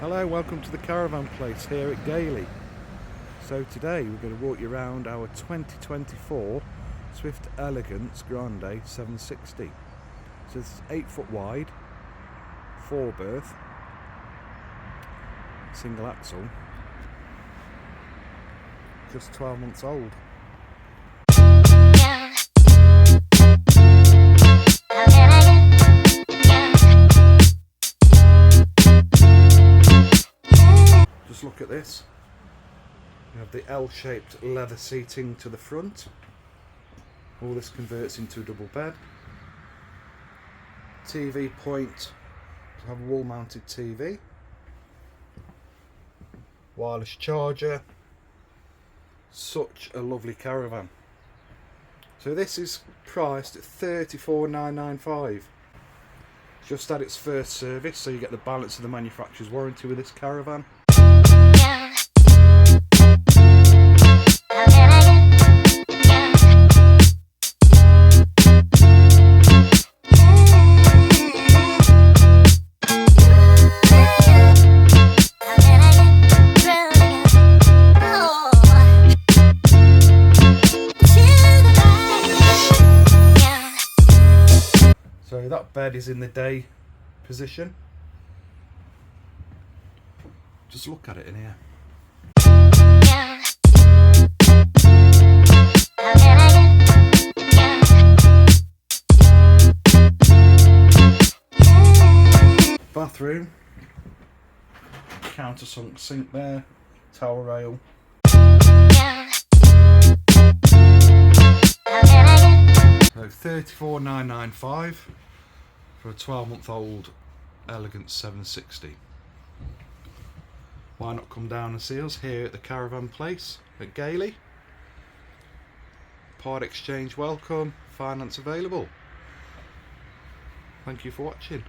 Hello, welcome to the Caravan Place here at Gailey. So today we're going to walk you around our 2024 Swift Elegance Grande 760. So this is 8 foot wide, 4 berth, single axle, just 12 months old. Just look at this. You have the L-shaped leather seating to the front. All this converts into a double bed. TV point to have a wall-mounted TV. Wireless charger. Such a lovely caravan. So this is priced at $34,995. Just had its first service, so you get the balance of the manufacturer's warranty with this caravan. So that bed is in the day position. Just look at it in here. Bathroom, countersunk sink there, towel rail. So $34,995 for a 12-month-old Elegance 760. Why not come down and see us here at the Caravan Place at Gailey? Part exchange welcome, finance available. Thank you for watching.